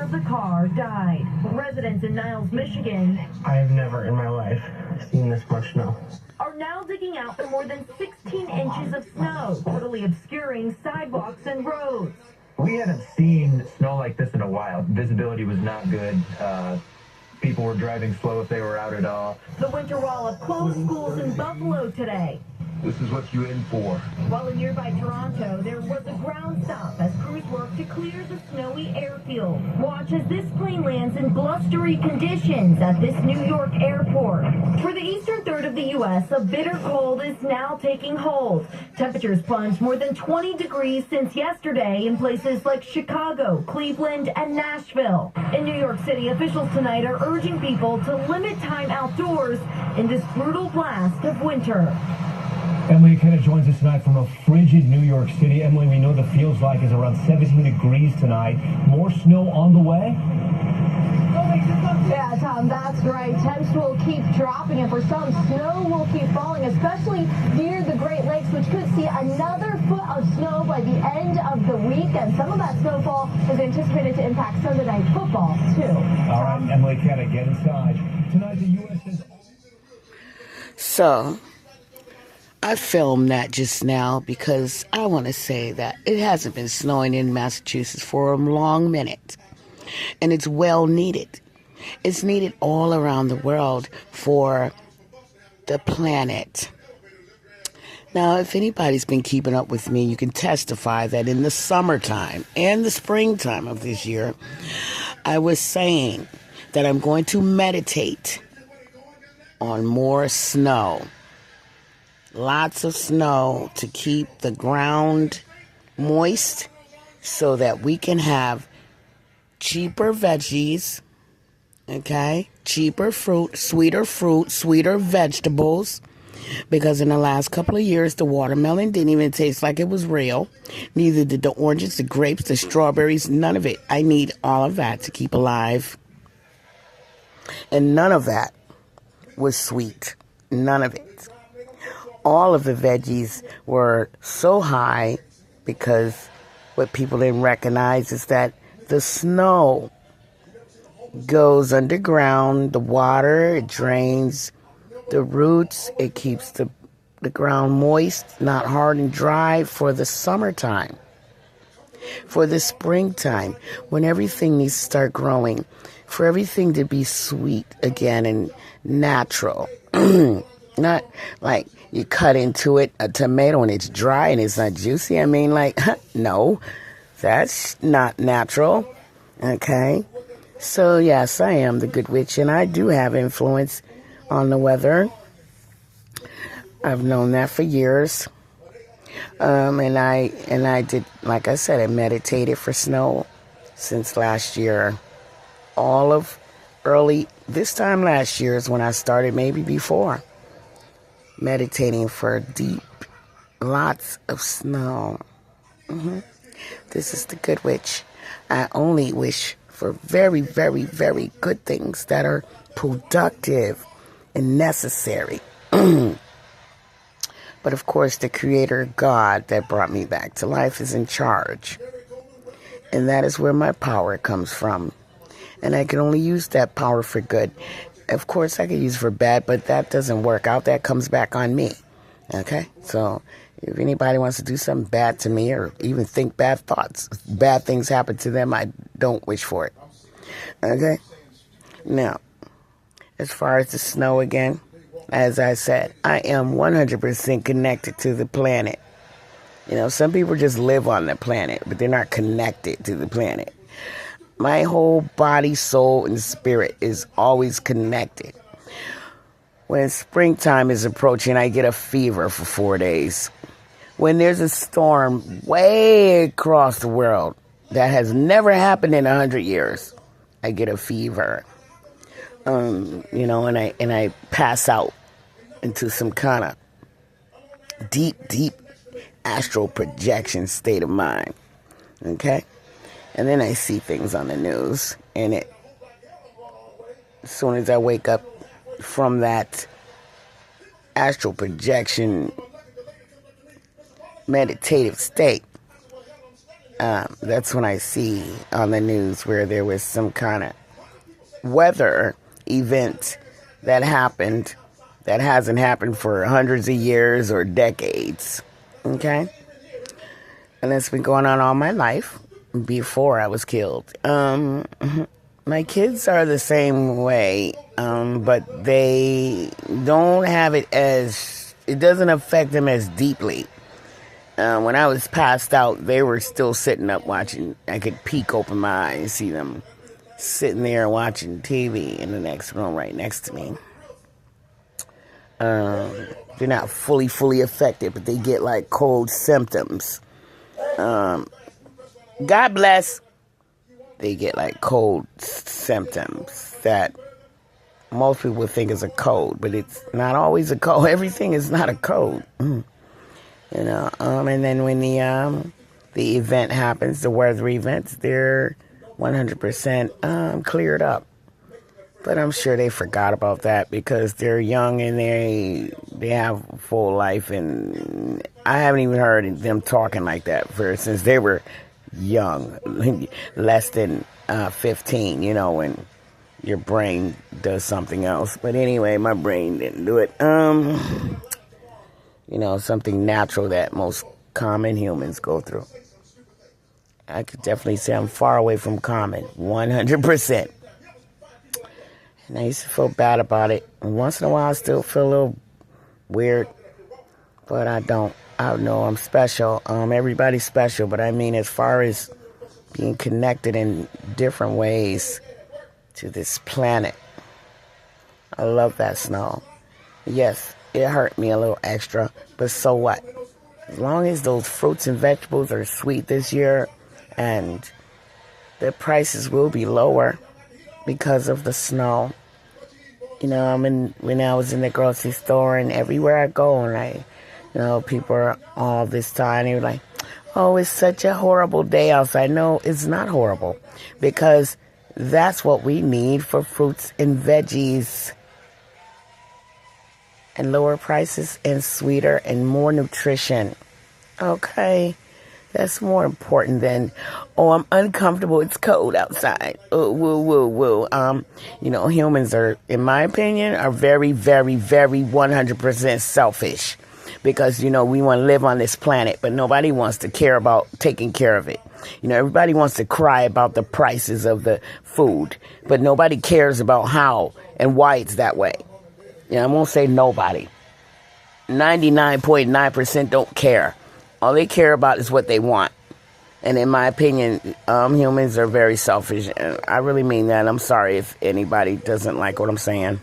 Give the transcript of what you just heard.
of the car died. Residents in Niles, Michigan, I have never in my life seen this much snow. Are now digging out for more than 16 inches of snow, totally obscuring sidewalks and roads. We hadn't seen snow like this in a while. Visibility was not good. People were driving slow if they were out at all. The winter wallop closed schools in Buffalo today. This is what you in for. While in nearby Toronto, there was a ground stop as crews worked to clear the snowy airfield. Watch as this plane lands in blustery conditions at this New York airport. For the eastern third of the U.S., a bitter cold is now taking hold. Temperatures plunged more than 20 degrees since yesterday in places like Chicago, Cleveland, and Nashville. In New York City, officials tonight are urging people to limit time outdoors in this brutal blast of winter. Emily Aketa joins us tonight from a frigid New York City. Emily, we know the feels like is around 17 degrees tonight. More snow on the way? Yeah, Tom, that's right. Temps will keep dropping, and for some, snow will keep falling, especially near the Great Lakes, which could see another foot of snow by the end of the week. And some of that snowfall is anticipated to impact Sunday Night Football, too. All right, Emily Aketa, get inside. Tonight, the U.S. is... So, I filmed that just now because I want to say that it hasn't been snowing in Massachusetts for a long minute. And it's well needed. It's needed all around the world for the planet. Now, if anybody's been keeping up with me, you can testify that in the summertime and the springtime of this year, I was saying that I'm going to meditate on more snow. Lots of snow to keep the ground moist so that we can have cheaper veggies, okay? Cheaper fruit, sweeter vegetables. Because in the last couple of years, the watermelon didn't even taste like it was real. Neither did the oranges, the grapes, the strawberries, none of it. I need all of that to keep alive. And none of that was sweet. None of it. All of the veggies were so high because what people didn't recognize is that the snow goes underground, the water, it drains the roots, it keeps the ground moist, not hard and dry for the summertime. For the springtime, when everything needs to start growing, for everything to be sweet again and natural. Not like you cut into it, a tomato, and it's dry and it's not juicy. I mean, like, no, that's not natural. Okay? So, yes, I am the good witch, and I do have influence on the weather. I've known that for years. And I did, like I said, I meditated for snow since last year. All of this time last year is when I started, maybe before. Meditating for deep, lots of snow. This is the good witch. I only wish for very, very, very good things that are productive and necessary. But of course, the Creator God that brought me back to life is in charge. And that is where my power comes from. And I can only use that power for good. Of course, I could use it for bad, but that doesn't work out. That comes back on me. Okay? So, if anybody wants to do something bad to me or even think bad thoughts, bad things happen to them, I don't wish for it. Okay? Now, as far as the snow again, as I said, I am 100% connected to the planet. You know, some people just live on the planet, but they're not connected to the planet. My whole body, soul, and spirit is always connected. When springtime is approaching, I get a fever for 4 days. When there's a storm way across the world that has never happened in 100 years, I get a fever. You know, and I pass out into some kind of deep astral projection state of mind. Okay? And then I see things on the news, and as soon as I wake up from that astral projection meditative state, That's when I see on the news where there was some kind of weather event that happened that hasn't happened for hundreds of years or decades. Okay? And it's been going on all my life before I was killed. My kids are the same way, but they don't have it it doesn't affect them as deeply. When I was passed out, they were still sitting up watching. I could peek open my eye and see them sitting there watching TV in the next room right next to me. They're not fully affected, but they get like cold symptoms. God bless. They get like cold symptoms that most people think is a cold, but it's not always a cold. Everything is not a cold. You know, and then when the event happens, the weather events, they're 100% cleared up. But I'm sure they forgot about that because they're young and they have a full life, and I haven't even heard them talking like that since they were young, less than 15, you know, when your brain does something else. But anyway, my brain didn't do it. You know, something natural that most common humans go through. I could definitely say I'm far away from common, 100%. And I used to feel bad about it. And once in a while, I still feel a little weird, but I don't. I know I'm special. Everybody's special, but I mean, as far as being connected in different ways to this planet, I love that snow. Yes, it hurt me a little extra, but so what? As long as those fruits and vegetables are sweet this year, and the prices will be lower because of the snow. You know, when I was in the grocery store and everywhere I go, and people are all this time, they were like, oh, it's such a horrible day outside. No, it's not horrible, because that's what we need for fruits and veggies, and lower prices and sweeter and more nutrition. Okay, that's more important than, oh, I'm uncomfortable, it's cold outside. Oh, woo, woo, woo. Humans are, in my opinion, are very, very, very 100% selfish. Because, we want to live on this planet, but nobody wants to care about taking care of it. Everybody wants to cry about the prices of the food, but nobody cares about how and why it's that way. I won't say nobody. 99.9% don't care. All they care about is what they want. And in my opinion, humans are very selfish. And I really mean that. I'm sorry if anybody doesn't like what I'm saying.